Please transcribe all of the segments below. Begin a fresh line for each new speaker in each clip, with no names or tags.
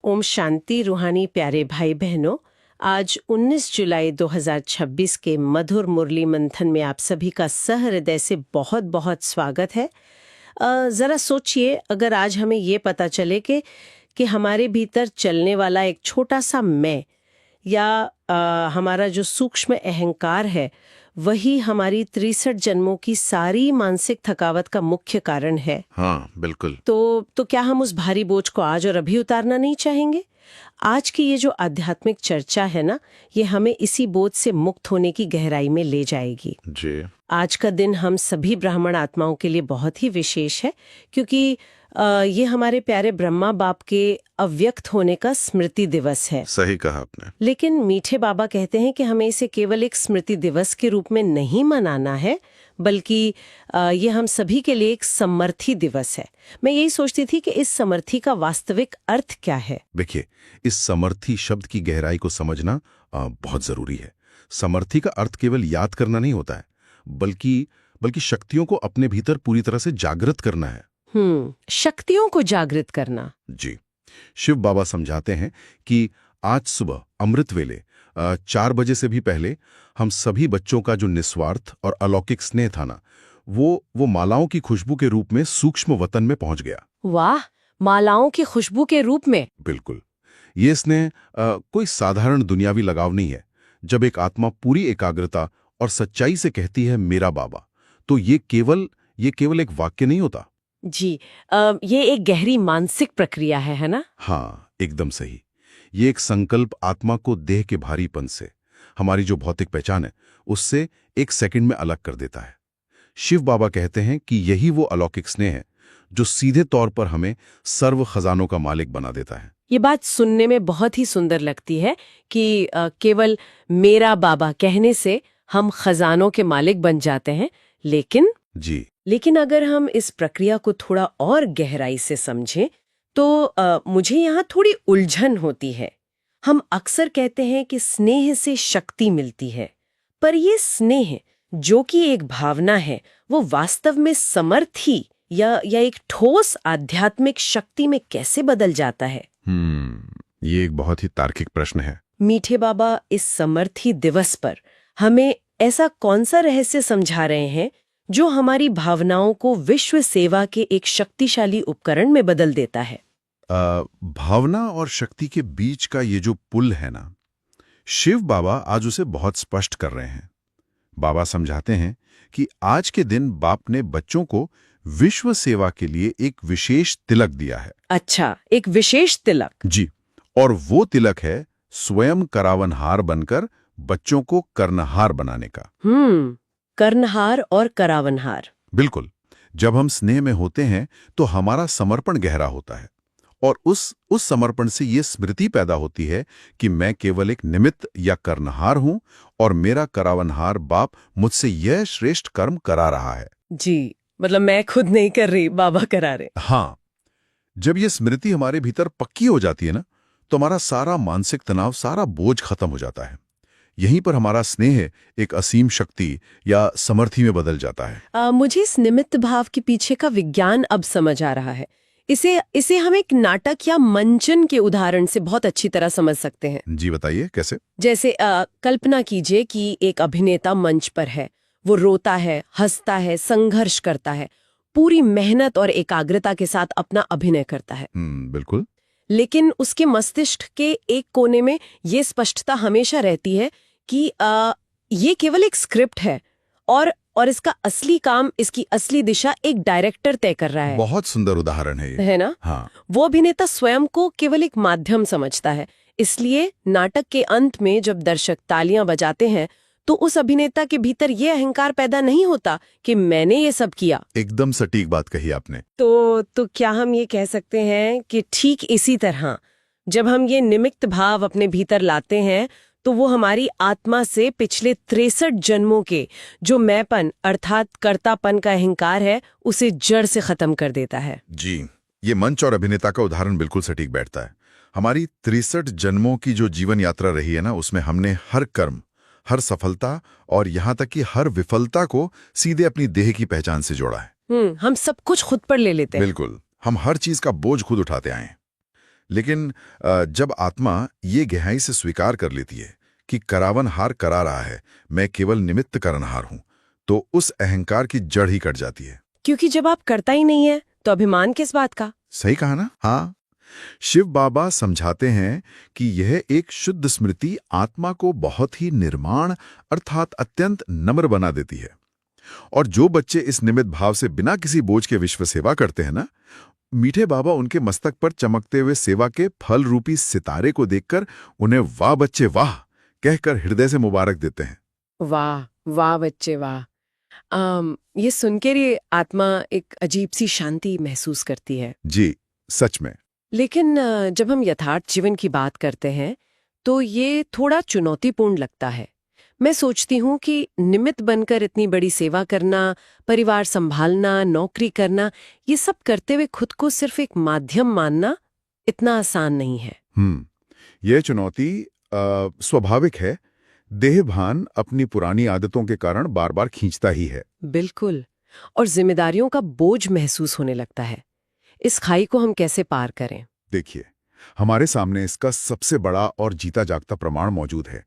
ओम शांति रूहानी प्यारे भाई बहनों, आज 19 जुलाई 2026 के मधुर मुरली मंथन में आप सभी का सहृदय से बहुत बहुत स्वागत है। ज़रा सोचिए, अगर आज हमें ये पता चले कि हमारे भीतर चलने वाला एक छोटा सा मैं या हमारा जो सूक्ष्म अहंकार है वही हमारी 63 जन्मों की सारी मानसिक थकावट का मुख्य कारण है।
हाँ, बिल्कुल।
तो क्या हम उस भारी बोझ को आज और अभी उतारना नहीं चाहेंगे? आज की ये जो आध्यात्मिक चर्चा है ना, ये हमें इसी बोझ से मुक्त होने की गहराई में ले जाएगी।
जी।
आज का दिन हम सभी ब्राह्मण आत्माओं के लिए बहुत ही विशेष है, क्योंकि ये हमारे प्यारे ब्रह्मा बाप के अव्यक्त होने का स्मृति दिवस है।
सही कहा आपने।
लेकिन मीठे बाबा कहते हैं कि हमें इसे केवल एक स्मृति दिवस के रूप में नहीं मनाना है, बल्कि ये हम सभी के लिए एक समर्थी दिवस है। मैं यही सोचती थी कि इस समर्थी का वास्तविक अर्थ क्या है।
देखिए, इस समर्थी शब्द की गहराई को समझना बहुत जरूरी है। समर्थी का अर्थ केवल याद करना नहीं होता है, बल्कि शक्तियों को अपने भीतर पूरी तरह से जागृत करना है।
शक्तियों को जागृत करना।
जी। शिव बाबा समझाते हैं कि आज सुबह अमृत वेले 4 बजे से भी पहले हम सभी बच्चों का जो निस्वार्थ और अलौकिक स्नेह था ना, वो मालाओं की खुशबू के रूप में सूक्ष्म वतन में पहुंच गया।
वाह, मालाओं की खुशबू के रूप में।
बिल्कुल। ये स्नेह कोई साधारण दुनियावी लगाव नहीं है। जब एक आत्मा पूरी एकाग्रता और सच्चाई से कहती है मेरा बाबा, तो ये केवल एक वाक्य नहीं होता।
जी, ये एक गहरी मानसिक प्रक्रिया है ना?
हाँ, एकदम सही। ये एक संकल्प आत्मा को देह के भारीपन से, हमारी जो भौतिक पहचान है, उससे एक सेकंड में अलग कर देता है। शिव बाबा कहते हैं कि यही वो अलौकिक स्नेह है जो सीधे तौर पर हमें सर्व खजानों का मालिक बना देता है।
ये बात सुनने में बहुत ही सुंदर लगती है कि केवल मेरा बाबा कहने से हम खजानों के मालिक बन जाते हैं। लेकिन अगर हम इस प्रक्रिया को थोड़ा और गहराई से समझें तो मुझे यहाँ थोड़ी उलझन होती है। हम अक्सर कहते हैं कि स्नेह से शक्ति मिलती है, पर ये स्नेह जो कि एक भावना है, वो वास्तव में समर्थी या एक ठोस आध्यात्मिक शक्ति में कैसे बदल जाता है?
ये एक बहुत ही तार्किक प्रश्न है।
मीठे बाबा इस समर्थी दिवस पर हमें ऐसा कौन सा रहस्य समझा रहे हैं जो हमारी भावनाओं को विश्व सेवा के एक शक्तिशाली उपकरण में बदल देता है?
भावना और शक्ति के बीच का ये जो पुल है ना, शिव बाबा आज उसे बहुत स्पष्ट कर रहे हैं। बाबा समझाते हैं कि आज के दिन बाप ने बच्चों को विश्व सेवा के लिए एक विशेष तिलक दिया है।
अच्छा, एक विशेष तिलक?
जी, और वो तिलक है स्वयं करावनहार बनकर बच्चों को कर्णहार बनाने का।
कर्णहार और करावनहार।
बिल्कुल। जब हम स्नेह में होते हैं तो हमारा समर्पण गहरा होता है, और उस समर्पण से ये स्मृति पैदा होती है कि मैं केवल एक निमित्त या कर्णहार हूं और मेरा करावनहार बाप मुझसे यह श्रेष्ठ कर्म करा रहा है।
जी, मतलब मैं खुद नहीं कर रही, बाबा करा रहे।
हाँ, जब ये स्मृति हमारे भीतर पक्की हो जाती है ना, तो हमारा सारा मानसिक तनाव, सारा बोझ खत्म हो जाता है। यहीं पर हमारा स्नेह एक असीम शक्ति या समर्थी में बदल जाता है।
मुझे इस निमित्त भाव के पीछे का विज्ञान अब समझ आ रहा है। इसे हम एक नाटक या मंचन के उदाहरण से बहुत अच्छी तरह समझ सकते हैं।
जी बताइए, कैसे?
जैसे कल्पना कीजिए कि एक अभिनेता मंच पर है। वो रोता है, हंसता है, संघर्ष करता है, पूरी मेहनत और एकाग्रता के साथ अपना अभिनय करता है।
बिल्कुल।
लेकिन उसके मस्तिष्क के एक कोने में ये स्पष्टता हमेशा रहती है कि ये केवल एक स्क्रिप्ट है और इसका असली काम, इसकी असली दिशा एक डायरेक्टर तय कर रहा है।
बहुत सुंदर उदाहरण है ये।
है ना?
हाँ।
वो अभिनेता स्वयं को केवल एक माध्यम समझता है। इसलिए नाटक के अंत में जब दर्शक तालियां बजाते हैं तो उस अभिनेता के भीतर ये अहंकार पैदा नहीं होता कि मैंने ये सब किया।
एकदम सटीक बात कही आपने।
तो क्या हम ये कह सकते हैं कि ठीक इसी तरह जब हम ये निमित्त भाव अपने भीतर लाते हैं तो वो हमारी आत्मा से पिछले 63 जन्मों के जो मैंपन अर्थात कर्तापन का अहंकार है, उसे जड़ से खत्म कर देता है।
जी, ये मंच और अभिनेता का उदाहरण बिल्कुल सटीक बैठता है। हमारी 63 जन्मों की जो जीवन यात्रा रही है ना, उसमें हमने हर कर्म, हर सफलता और यहाँ तक कि हर विफलता को सीधे अपनी देह की पहचान से जोड़ा है।
हम सब कुछ खुद पर ले लेते हैं।
बिल्कुल, हम हर चीज का बोझ खुद उठाते आए हैं। लेकिन जब आत्मा ये गहराई से स्वीकार कर लेती है कि करावनहार करा रहा है, मैं केवल निमित्त करनहार हूं, तो उस अहंकार की जड़ ही कट जाती है।
क्योंकि जब आप करता ही नहीं है तो अभिमान किस बात का?
सही कहा ना? हाँ, शिव बाबा समझाते हैं कि यह एक शुद्ध स्मृति आत्मा को बहुत ही निर्माण अर्थात अत्यंत नम्र बना देती है। और जो बच्चे इस निमित्त भाव से बिना किसी बोझ के विश्व सेवा करते हैं ना, मीठे बाबा उनके मस्तक पर चमकते हुए सेवा के फल रूपी सितारे को देखकर उन्हें वाह बच्चे वाह कहकर हृदय से मुबारक देते हैं।
वाह वाह बच्चे वाह। ये सुनकर ये आत्मा एक अजीब सी शांति महसूस करती है।
जी, सच में।
लेकिन जब हम यथार्थ जीवन की बात करते हैं तो ये थोड़ा चुनौतीपूर्ण लगता है। मैं सोचती हूँ कि निमित्त बनकर इतनी बड़ी सेवा करना, परिवार संभालना, नौकरी करना, ये सब करते हुए खुद को सिर्फ एक माध्यम मानना इतना आसान नहीं है।
यह चुनौती स्वाभाविक है। देहभान अपनी पुरानी आदतों के कारण बार बार खींचता ही है।
बिल्कुल। और जिम्मेदारियों का बोझ महसूस होने लगता है। इस खाई को हम कैसे पार करें?
देखिए, हमारे सामने इसका सबसे बड़ा और जीता जागता प्रमाण मौजूद है,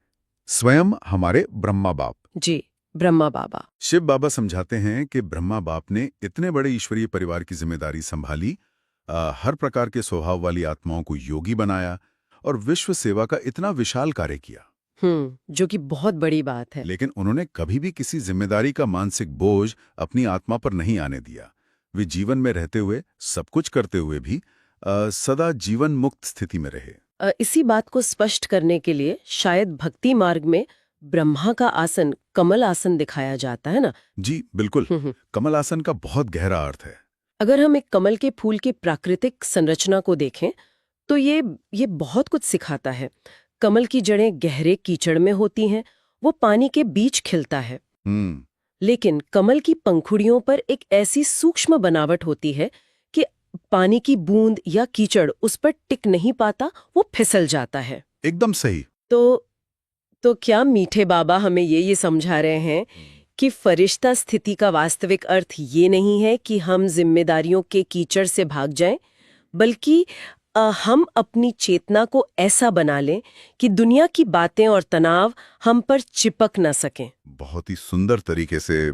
स्वयं हमारे ब्रह्मा बाप।
जी, ब्रह्मा बाबा।
शिव बाबा समझाते हैं कि ब्रह्मा बाप ने इतने बड़े ईश्वरीय परिवार की जिम्मेदारी संभाली, हर प्रकार के स्वभाव वाली आत्माओं को योगी बनाया और विश्व सेवा का इतना विशाल कार्य किया।
जो कि बहुत बड़ी बात है।
लेकिन उन्होंने कभी भी किसी जिम्मेदारी का मानसिक बोझ अपनी आत्मा पर नहीं आने दिया। वे जीवन में रहते हुए, सब कुछ करते हुए भी सदा जीवन मुक्त स्थिति में रहे।
इसी बात को स्पष्ट करने के लिए शायद भक्ति मार्ग में ब्रह्मा का आसन कमल आसन दिखाया जाता है ना?
जी बिल्कुल। कमल आसन का बहुत गहरा अर्थ है।
अगर हम एक कमल के फूल की प्राकृतिक संरचना को देखें तो ये बहुत कुछ सिखाता है। कमल की जड़ें गहरे कीचड़ में होती हैं, वो पानी के बीच खिलता है। लेकिन कमल की पंखुड़ियों पर एक ऐसी सूक्ष्म बनावट होती है कि पानी की बूंद या कीचड़ उस पर टिक नहीं पाता, वो फिसल जाता है।
एकदम सही।
तो क्या मीठे बाबा हमें ये समझा रहे हैं कि फरिश्ता स्थिति का वास्तविक अर्थ ये नहीं है कि हम जिम्मेदारियों के कीचड़ से भाग जाएं, बल्कि हम अपनी चेतना को ऐसा बना लें कि दुनिया की बातें और तनाव हम पर चिपक न सकें।
बहुत ही सुंदर तरीके से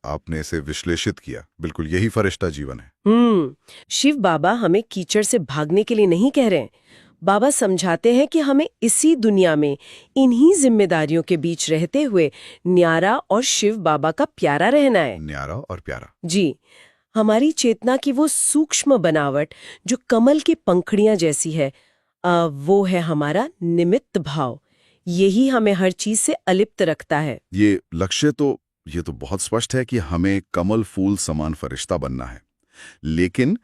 आपने इसे विश्लेषित किया। बिल्कुल यही फरिश्ता जीवन है।
शिव बाबा हमें कीचड़ से भागने के लिए नहीं कह रहे हैं। बाबा समझाते हैं कि हमें इसी दुनिया में इन्हीं जिम्मेदारियों के बीच रहते हुए न्यारा और शिव बाबा का प्यारा रहना है।
न्यारा और प्यारा।
जी, हमारी चेतना की वो सूक्ष्म बनावट जो कमल की पंखुड़ियां जैसी है, वो है हमारा निमित्त भाव। यही हमें हर चीज से अलिप्त रखता है।
ये लक्ष्य तो बहुत स्पष्ट है कि हमें कमल फूल समान फरिश्ता बनना है। लेकिन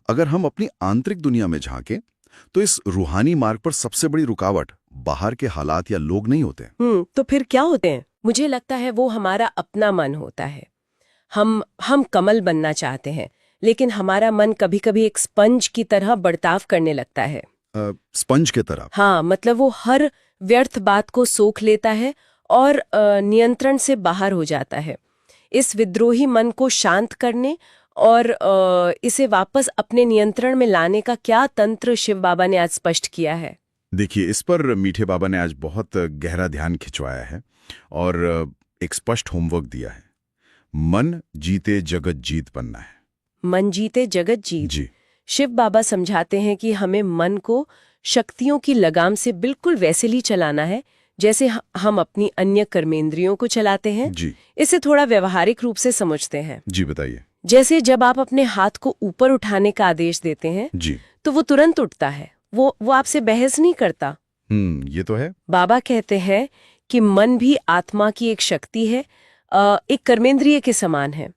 अगर हम अपनी आंतरिक दुनिया में झांकें तो इस रूहानी मार्ग पर सबसे बड़ी रुकावट बाहर के हालात या लोग नहीं होते।
तो फिर क्या होते हैं? मुझे लगता है वो हमारा अपना मन होता है। हम कमल बनना चाहते हैं, लेकिन हमारा मन कभी-कभी एक स्पंज की तरह बर्ताव करने लगता है।
स्पंज की तरह?
हाँ, मतलब वो हर व्यर्थ बात को सोख लेता है और नियंत्रण से बाहर हो जाता है। इस विद्रोही मन को शांत करने और इसे वापस अपने नियंत्रण में लाने का क्या तंत्र शिव बाबा ने आज स्पष्ट किया है?
देखिए, इस पर मीठे बाबा ने आज बहुत गहरा ध्यान खिंचवाया है और एक स्पष्ट होमवर्क दिया है। मन जीते जगत जीत बनना है।
मन जीते जगत जीत।
जी।
शिव बाबा समझाते हैं कि हमें मन को शक्तियों की लगाम से बिल्कुल वैसे ही चलाना है जैसे हम अपनी अन्य कर्मेंद्रियों को चलाते हैं।
जी।
इसे थोड़ा व्यवहारिक रूप से समझते हैं।
जी बताइए।
जैसे जब आप अपने हाथ को ऊपर उठाने का आदेश देते हैं,
जी,
तो वो तुरंत उठता है। वो आपसे बहस नहीं करता।
ये तो है।
बाबा कहते हैं कि मन भी आत्मा की एक शक्ति है, एक कर्मेंद्रिय के समान है।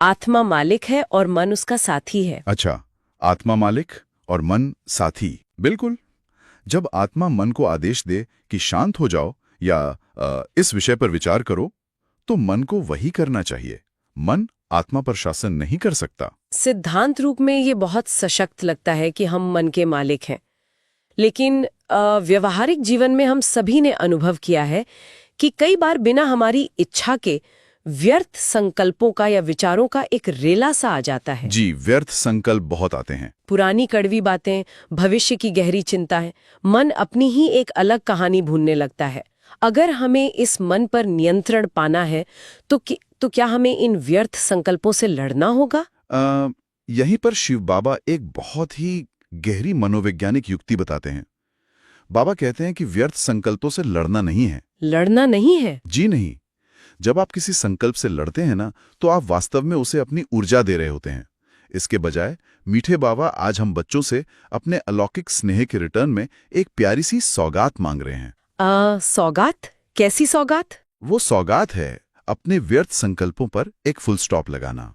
आत्मा मालिक है और मन उसका साथी है।
अच्छा, आत्मा मालिक और मन साथी। बिल्कुल। जब आत्मा मन को आदेश दे कि शांत हो जाओ या इस विषय पर विचार करो, तो मन को वही करना चाहिए। मन आत्मा पर शासन नहीं कर सकता।
सिद्धांत रूप में ये बहुत सशक्त लगता है कि हम मन के मालिक हैं, लेकिन व्यवहारिक जीवन में हम सभी ने अनुभव किया है कि कई बार बिना हमारी इच्छा के व्यर्थ संकल्पों का या विचारों का एक रेला सा आ जाता है।
जी, व्यर्थ संकल्प बहुत आते हैं।
पुरानी कड़वी बातें, भविष्य की गहरी चिंताएं, मन अपनी ही एक अलग कहानी भूनने लगता है। अगर हमें इस मन पर नियंत्रण पाना है तो क्या हमें इन व्यर्थ संकल्पों से लड़ना होगा?
यहीं पर शिव बाबा एक बहुत ही गहरी मनोवैज्ञानिक युक्ति बताते हैं। बाबा कहते हैं कि व्यर्थ संकल्पों से लड़ना नहीं है।
लड़ना नहीं है?
जी नहीं। जब आप किसी संकल्प से लड़ते हैं ना, तो आप वास्तव में उसे अपनी ऊर्जा दे रहे होते हैं। इसके बजाय मीठे बाबा आज हम बच्चों से अपने अलौकिक स्नेह के रिटर्न में एक प्यारी सी सौगात मांग रहे हैं।
सौगात? कैसी सौगात?
वो सौगात है अपने व्यर्थ संकल्पों पर एक फुल स्टॉप लगाना।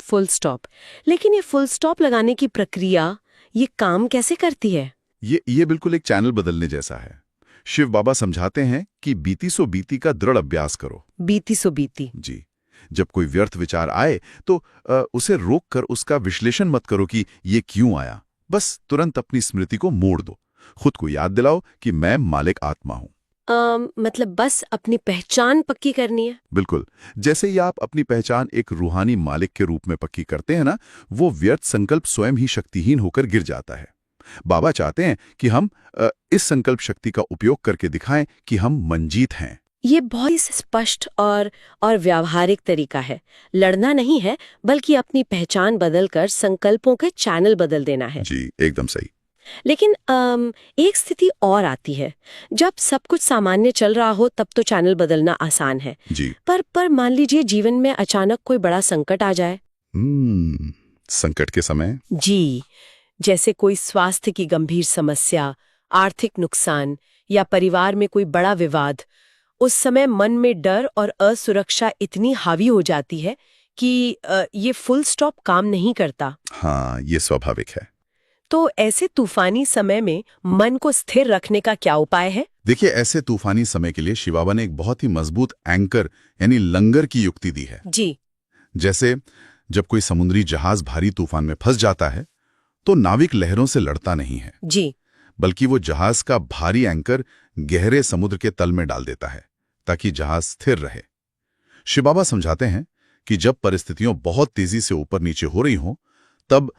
Full stop. लेकिन ये फुल स्टॉप लगाने की प्रक्रिया, ये काम कैसे करती है?
ये बिल्कुल एक चैनल बदलने जैसा है। शिव बाबा समझाते हैं कि बीती सो बीती का दृढ़ अभ्यास करो।
बीती सो बीती।
जी। जब कोई व्यर्थ विचार आए तो उसे रोक कर उसका विश्लेषण मत करो कि ये क्यों आया। बस तुरंत अपनी स्मृति को मोड़ दो। खुद को याद दिलाओ कि मैं मालिक आत्मा हूं।
मतलब बस अपनी पहचान पक्की करनी है?
बिल्कुल। जैसे ही आप अपनी पहचान एक रूहानी मालिक के रूप में पक्की करते हैं ना, वो व्यर्थ संकल्प स्वयं ही शक्तिहीन होकर गिर जाता है। बाबा चाहते हैं कि हम इस संकल्प शक्ति का उपयोग करके दिखाएं कि हम मंजीत हैं।
ये बहुत ही स्पष्ट और व्यावहारिक तरीका है। लड़ना नहीं है, बल्कि अपनी पहचान बदलकर संकल्पों के चैनल बदल देना है।
जी, एकदम सही।
लेकिन एक स्थिति और आती है। जब सब कुछ सामान्य चल रहा हो तब तो चैनल बदलना आसान है।
जी।
पर मान लीजिए जीवन में अचानक कोई बड़ा संकट आ जाए।
संकट के समय?
जी, जैसे कोई स्वास्थ्य की गंभीर समस्या, आर्थिक नुकसान या परिवार में कोई बड़ा विवाद। उस समय मन में डर और असुरक्षा इतनी हावी हो जाती है कि ये फुल स्टॉप काम नहीं करता।
हाँ, ये स्वाभाविक है।
तो ऐसे तूफानी समय में मन को स्थिर रखने का क्या उपाय है?
देखिए, ऐसे तूफानी समय के लिए शिव बाबा ने एक बहुत ही मजबूत एंकर यानी लंगर की युक्ति दी है।
जी।
जैसे जब कोई समुद्री जहाज भारी तूफान में फंस जाता है तो नाविक लहरों से लड़ता नहीं है।
जी।
बल्कि वो जहाज का भारी एंकर गहरे समुद्र के तल में डाल देता है ताकि जहाज स्थिर रहे। शिव बाबा समझाते हैं कि जब परिस्थितियां बहुत तेजी से ऊपर नीचे हो रही हों, तब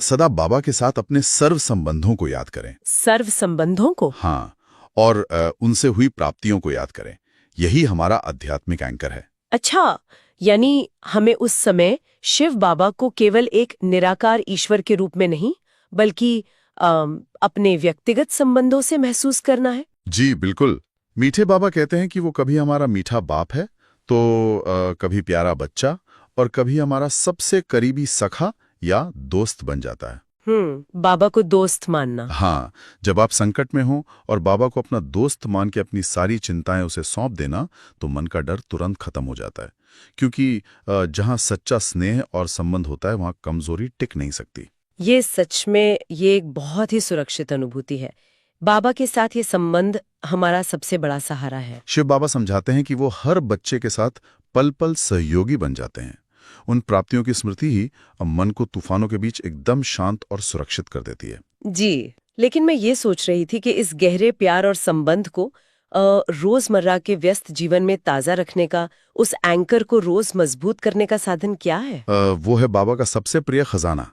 सदा बाबा के साथ अपने सर्व संबंधों को याद करें।
सर्व संबंधों को?
हाँ, और उनसे हुई प्राप्तियों को याद करें। यही हमारा आध्यात्मिक एंकर है।
अच्छा, यानी हमें उस समय शिव बाबा को केवल एक निराकार ईश्वर के रूप में नहीं, बल्कि अपने व्यक्तिगत संबंधों से महसूस करना है।
जी बिल्कुल। मीठे बाबा कहते हैं कि वो कभी हमारा मीठा बाप है, तो कभी प्यारा बच्चा, और कभी हमारा सबसे करीबी सखा या दोस्त बन जाता है।
बाबा को दोस्त मानना।
हाँ, जब आप संकट में हो और बाबा को अपना दोस्त मान के अपनी सारी चिंताएं उसे सौंप देना, तो मन का डर तुरंत खत्म हो जाता है। क्योंकि जहां सच्चा स्नेह और संबंध होता है, वहां कमजोरी टिक नहीं सकती।
ये सच में ये एक बहुत ही सुरक्षित अनुभूति है। बाबा के साथ ये संबंध हमारा सबसे बड़ा सहारा है।
शिव बाबा समझाते हैं कि वो हर बच्चे के साथ पल पल सहयोगी बन जाते हैं। उन प्राप्तियों की स्मृति ही मन को तूफानों के बीच एकदम शांत और सुरक्षित कर देती है।
जी, लेकिन मैं ये सोच रही थी कि इस गहरे प्यार और संबंध को रोजमर्रा के व्यस्त जीवन में ताजा रखने का, उस एंकर को रोज मजबूत करने का साधन क्या है?
वो है बाबा का सबसे प्रिय खजाना,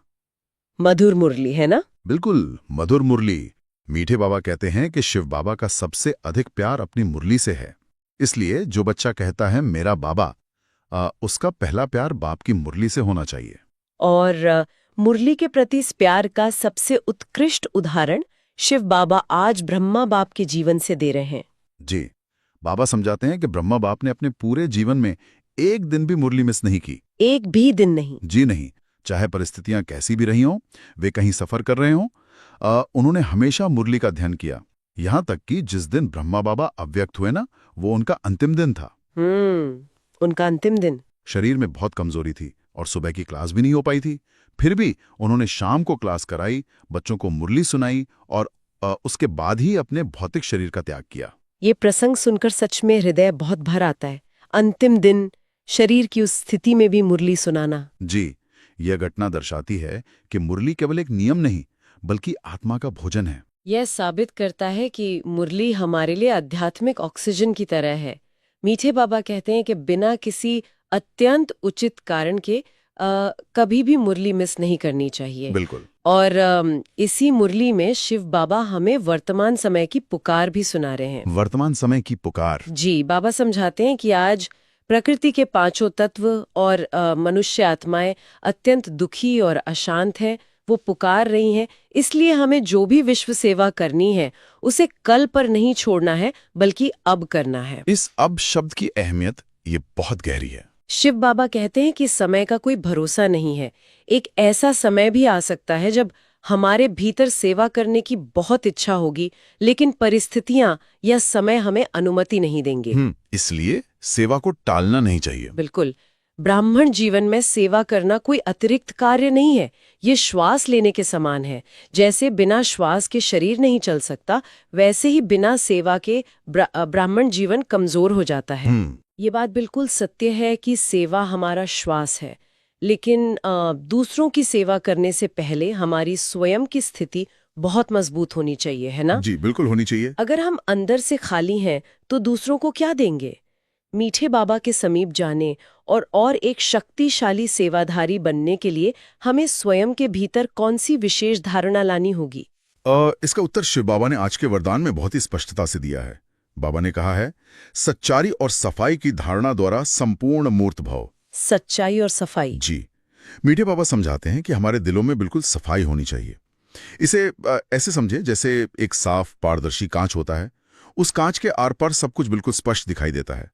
मधुर मुरली, है ना?
बिल्कुल, मधुर मुरली। मीठे बाबा कहते हैं कि शिव बाबा का सबसे अधिक प्यार अपनी मुरली से है। इसलिए जो बच्चा कहता है मेरा बाबा, उसका पहला प्यार बाप की मुरली से होना चाहिए।
और मुरली के प्रति इस प्यार का सबसे उत्कृष्ट उदाहरण शिव बाबा आज ब्रह्मा बाप के जीवन से दे रहे हैं।
जी, बाबा समझाते हैं कि ब्रह्मा बाप ने अपने पूरे जीवन में एक दिन भी मुरली मिस नहीं की।
एक भी दिन नहीं?
जी नहीं। चाहे परिस्थितियां कैसी भी रही हों, वे कहीं सफर कर रहे हों, उन्होंने हमेशा मुरली का ध्यान किया। यहां तक कि जिस दिन ब्रह्मा बाबा अव्यक्त हुए ना, वो उनका अंतिम दिन था।
उनका अंतिम दिन।
शरीर में बहुत कमजोरी थी और सुबह की क्लास भी नहीं हो पाई थी। फिर भी उन्होंने शाम को क्लास कराई, बच्चों को मुरली सुनाई और उसके बाद ही अपने भौतिक शरीर का त्याग किया।
ये प्रसंग सुनकर सच में हृदय बहुत भर आता है। अंतिम दिन शरीर की उस स्थिति में भी मुरली सुनाना।
जी, यह घटना दर्शाती है कि मुरली केवल एक नियम नहीं, बल्कि आत्मा का भोजन है।
यह साबित करता है कि मुरली हमारे लिए आध्यात्मिक ऑक्सीजन की तरह है। मीठे बाबा कहते हैं कि बिना किसी अत्यंत उचित कारण के कभी भी मुरली मिस नहीं करनी चाहिए।
बिल्कुल।
और इसी मुरली में शिव बाबा हमें वर्तमान समय की पुकार भी सुना रहे हैं।
वर्तमान समय की पुकार।
जी, बाबा समझाते हैं कि आज प्रकृति के पांचों तत्व और मनुष्य आत्माएं अत्यंत दुखी और अशांत हैं। वो पुकार रही हैं, इसलिए हमें जो भी विश्व सेवा करनी है उसे कल पर नहीं छोड़ना है, बल्कि अब करना है।
इस अब शब्द की अहमियत ये बहुत गहरी है।
शिव बाबा कहते हैं कि समय का कोई भरोसा नहीं है। एक ऐसा समय भी आ सकता है जब हमारे भीतर सेवा करने की बहुत इच्छा होगी, लेकिन परिस्थितियां या समय हमें अनुमति नहीं देंगे।
इसलिए सेवा को टालना नहीं चाहिए।
बिल्कुल। ब्राह्मण जीवन में सेवा करना कोई अतिरिक्त कार्य नहीं है, ये श्वास लेने के समान है। जैसे बिना श्वास के शरीर नहीं चल सकता, वैसे ही बिना सेवा के ब्राह्मण जीवन कमजोर हो जाता है। ये बात बिल्कुल सत्य है कि सेवा हमारा श्वास है, लेकिन दूसरों की सेवा करने से पहले हमारी स्वयं की स्थिति बहुत मजबूत होनी चाहिए, है ना?
जी, बिल्कुल होनी चाहिए।
अगर हम अंदर से खाली हैं, तो दूसरों को क्या देंगे? मीठे बाबा के समीप जाने और एक शक्तिशाली सेवाधारी बनने के लिए हमें स्वयं के भीतर कौन सी विशेष धारणा लानी होगी?
इसका उत्तर शिव बाबा ने आज के वरदान में बहुत ही स्पष्टता से दिया है। बाबा ने कहा है, सच्चाई और सफाई की धारणा द्वारा संपूर्ण मूर्त भव।
सच्चाई और सफाई।
जी, मीठे बाबा समझाते हैं कि हमारे दिलों में बिल्कुल सफाई होनी चाहिए। इसे ऐसे समझे जैसे एक साफ पारदर्शी कांच होता है। उस कांच के आर पार सब कुछ बिल्कुल स्पष्ट दिखाई देता है।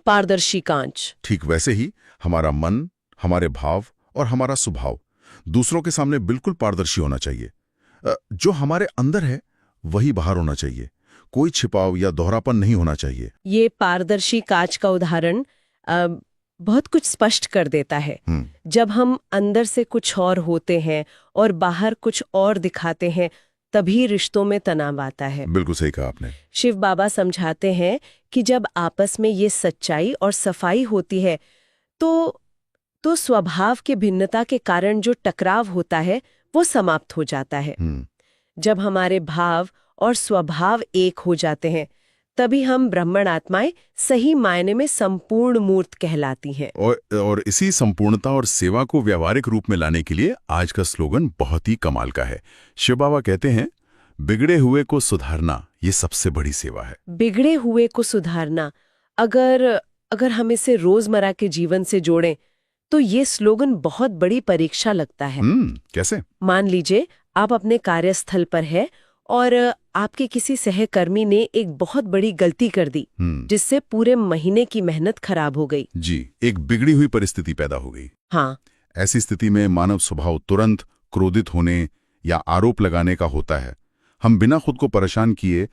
पारदर्शी कांच।
ठीक वैसे ही हमारा मन, हमारे भाव और हमारा स्वभाव दूसरों के सामने बिल्कुल पारदर्शी होना चाहिए। जो हमारे अंदर है वही बाहर होना चाहिए। कोई छिपाव या दोहरापन नहीं होना चाहिए।
ये पारदर्शी कांच का उदाहरण बहुत कुछ स्पष्ट कर देता है। जब हम अंदर से कुछ और होते हैं और बाहर कुछ और दिखाते हैं, तभी रिश्तों में तनाव आता है।
बिल्कुल सही कहा आपने।
शिव बाबा समझाते हैं कि जब आपस में ये सच्चाई और सफाई होती है, तो स्वभाव के भिन्नता के कारण जो टकराव होता है वो समाप्त हो जाता है। जब हमारे भाव और स्वभाव एक हो जाते हैं, तभी हम ब्राह्मण आत्माएं सही मायने में संपूर्ण मूर्त कहलाती हैं।
और इसी संपूर्णता और सेवा को व्यावहारिक रूप में लाने के लिए आज का स्लोगन बहुत ही कमाल का है। शिव बाबा कहते हैं, बिगड़े हुए को सुधारना ये सबसे बड़ी सेवा है।
बिगड़े हुए को सुधारना, अगर हम इसे रोजमर्रा के जीवन से जोड़ें तो ये स्लोगन बहुत बड़ी परीक्षा लगता है।
कैसे?
मान लीजिए आप अपने कार्यस्थल पर है और आपके किसी सहकर्मी ने एक बहुत बड़ी गलती कर दी, जिससे पूरे महीने की मेहनत खराब हो गई।
जी, एक बिगड़ी हुई परिस्थिति पैदा हो गई।
हाँ।
ऐसी स्थिति में मानव स्वभाव तुरंत क्रोधित होने या आरोप लगाने का होता है। हम बिना खुद को परेशान किए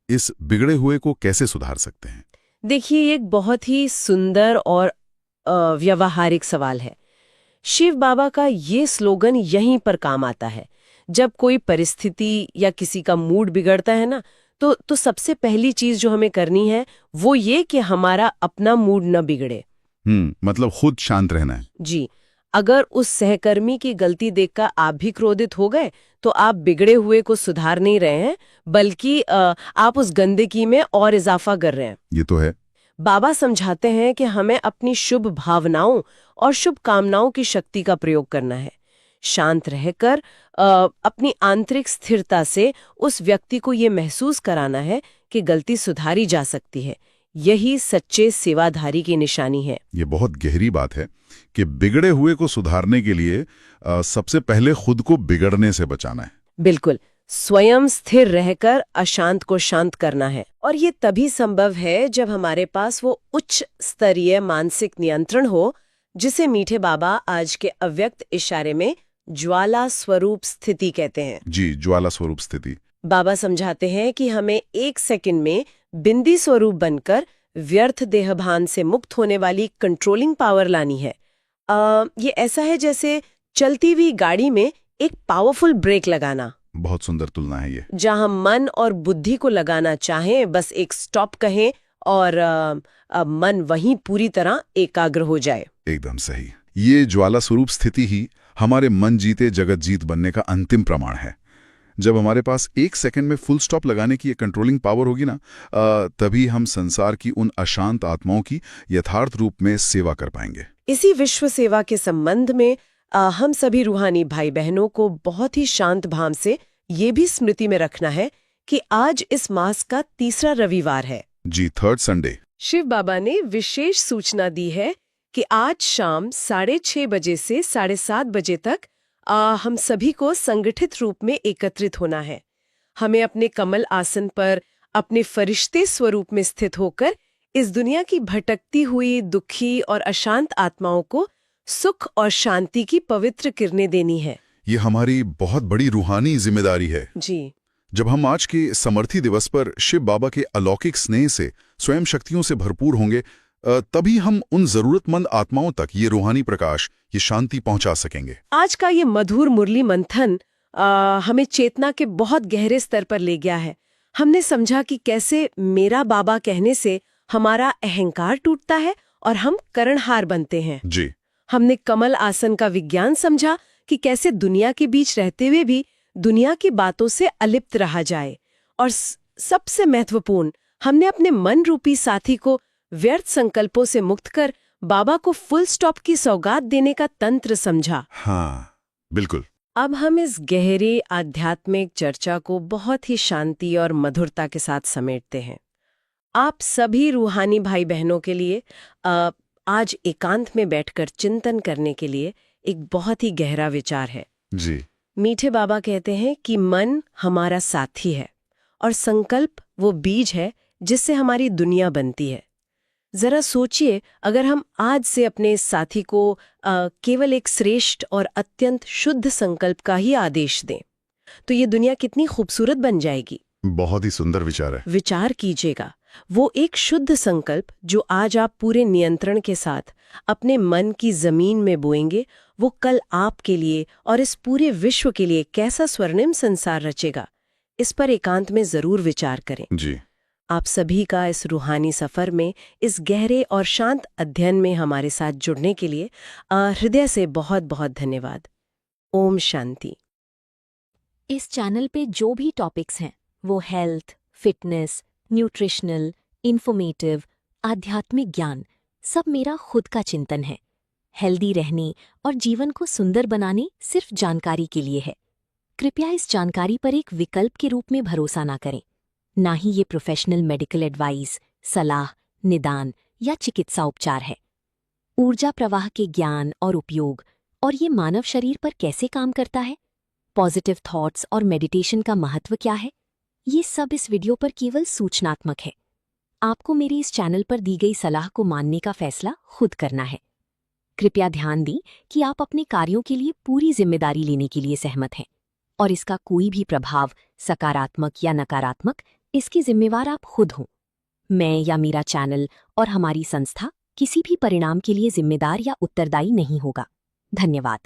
इस बिगड़े हुए को कैसे सुधार सकते हैं?
देखिए, ये एक बहुत ही सुंदर और व्यावहारिक सवाल है। शिव बाबा का ये स्लोगन यहीं पर काम आता है। जब कोई परिस्थिति या किसी का मूड बिगड़ता है ना, तो सबसे पहली चीज जो हमें करनी है वो ये कि हमारा अपना मूड न बिगड़े।
मतलब खुद शांत रहना है।
जी, अगर उस सहकर्मी की गलती देखकर आप भी क्रोधित हो गए, तो आप बिगड़े हुए को सुधार नहीं रहे हैं, बल्कि आप उस गंदगी में और इजाफा कर रहे हैं।
ये तो है।
बाबा समझाते हैं कि हमें अपनी शुभ भावनाओं और शुभ कामनाओं की शक्ति का प्रयोग करना है। शांत रहकर अपनी आंतरिक स्थिरता से उस व्यक्ति को ये महसूस कराना है कि गलती सुधारी जा सकती है। यही सच्चे सेवाधारी की निशानी है।
ये बहुत गहरी बात है कि बिगड़े हुए को सुधारने के लिए सबसे पहले खुद को बिगड़ने से बचाना है।
बिल्कुल, स्वयं स्थिर रहकर अशांत को शांत करना है। और ये तभी संभव है जब हमारे पास वो उच्च स्तरीय मानसिक नियंत्रण हो, जिसे मीठे बाबा आज के अव्यक्त इशारे में ज्वाला स्वरूप स्थिति कहते हैं।
जी, ज्वाला स्वरूप स्थिति।
बाबा समझाते हैं कि हमें एक सेकंड में बिंदी स्वरूप बनकर व्यर्थ देहभान से मुक्त होने वाली कंट्रोलिंग पावर लानी है। ये ऐसा है जैसे चलती हुई गाड़ी में एक पावरफुल ब्रेक लगाना।
बहुत सुंदर तुलना है ये।
जहां मन और बुद्धि को लगाना चाहें, बस एक स्टॉप कहें और मन वहीं पूरी तरह एकाग्र हो जाए।
एकदम सही। ये ज्वाला स्वरूप स्थिति ही हमारे मन जीते जगत जीत बनने का अंतिम प्रमाण है।
जब हमारे पास 1 सेकंड में फुल स्टॉप लगाने की ये कंट्रोलिंग पावर होगी ना, तभी हम संसार की उन अशांत आत्माओं की यथार्थ रूप में सेवा कर पाएंगे।
इसी विश्व सेवा के संबंध में हम सभी रूहानी भाई बहनों को बहुत ही शांत भाव से ये भी स्मृति में रखना है कि आज इस मास का तीसरा रविवार है
जी, 3rd संडे।
शिव बाबा ने विशेष सूचना दी है कि आज शाम 6:30 बजे से 7:30 बजे तक हम सभी को संगठित रूप में एकत्रित होना है। हमें अपने कमल आसन पर अपने फरिश्ते स्वरूप में स्थित होकर इस दुनिया की भटकती हुई, दुखी और अशांत आत्माओं को सुख और शांति की पवित्र किरणें देनी है।
ये हमारी बहुत बड़ी रूहानी जिम्मेदारी है
जी।
जब हम आज के समर्थी दिवस पर शिव बाबा के अलौकिक स्नेह से स्वयं शक्तियों से भरपूर होंगे, तभी हम उन जरूरतमंद आत्माओं तक ये रूहानी प्रकाश, ये शांति पहुंचा सकेंगे।
आज का ये मधुर मुरली मंथन हमें चेतना के बहुत गहरे स्तर पर ले गया है। हमने समझा कि कैसे मेरा बाबा कहने से हमारा अहंकार टूटता है और हम कर्णहार बनते हैं।
जी।
हमने कमल आसन का विज्ञान समझा कि कैसे दुनिया के बीच रहते हुए भी दुनिया की बातों से अलिप्त रहा जाए, और सबसे महत्वपूर्ण, हमने अपने मन रूपी साथी को व्यर्थ संकल्पों से मुक्त कर बाबा को फुल स्टॉप की सौगात देने का तंत्र समझा।
हाँ, बिल्कुल।
अब हम इस गहरी आध्यात्मिक चर्चा को बहुत ही शांति और मधुरता के साथ समेटते हैं। आप सभी रूहानी भाई बहनों के लिए आज एकांत में बैठकर चिंतन करने के लिए एक बहुत ही गहरा विचार है।
जी।
मीठे बाबा कहते हैं कि मन हमारा साथी है और संकल्प वो बीज है जिससे हमारी दुनिया बनती है। जरा सोचिए, अगर हम आज से अपने साथी को केवल एक श्रेष्ठ और अत्यंत शुद्ध संकल्प का ही आदेश दें, तो ये दुनिया कितनी खूबसूरत बन जाएगी।
बहुत ही सुंदर विचार है।
विचार कीजिएगा, वो एक शुद्ध संकल्प जो आज आप पूरे नियंत्रण के साथ अपने मन की जमीन में बोएंगे, वो कल आपके लिए और इस पूरे विश्व के लिए कैसा स्वर्णिम संसार रचेगा। इस पर एकांत में जरूर विचार करें।
जी।
आप सभी का इस रूहानी सफर में, इस गहरे और शांत अध्ययन में हमारे साथ जुड़ने के लिए हृदय से बहुत बहुत धन्यवाद। ओम शांति।
इस चैनल पे जो भी टॉपिक्स हैं वो हेल्थ, फिटनेस, न्यूट्रिशनल, इंफॉर्मेटिव, आध्यात्मिक ज्ञान, सब मेरा खुद का चिंतन है। हेल्दी रहने और जीवन को सुंदर बनाने सिर्फ जानकारी के लिए है। कृपया इस जानकारी पर एक विकल्प के रूप में भरोसा ना करें। ना ही ये प्रोफेशनल मेडिकल एडवाइस, सलाह, निदान या चिकित्सा उपचार है। ऊर्जा प्रवाह के ज्ञान और उपयोग और ये मानव शरीर पर कैसे काम करता है, पॉजिटिव थॉट्स और मेडिटेशन का महत्व क्या है, ये सब इस वीडियो पर केवल सूचनात्मक है। आपको मेरी इस चैनल पर दी गई सलाह को मानने का फैसला खुद करना है। कृपया ध्यान दें कि आप अपने कार्यों के लिए पूरी जिम्मेदारी लेने के लिए सहमत हैं और इसका कोई भी प्रभाव, सकारात्मक या नकारात्मक, इसकी जिम्मेवार आप खुद हों। मैं या मेरा चैनल और हमारी संस्था किसी भी परिणाम के लिए जिम्मेदार या उत्तरदायी नहीं होगा। धन्यवाद।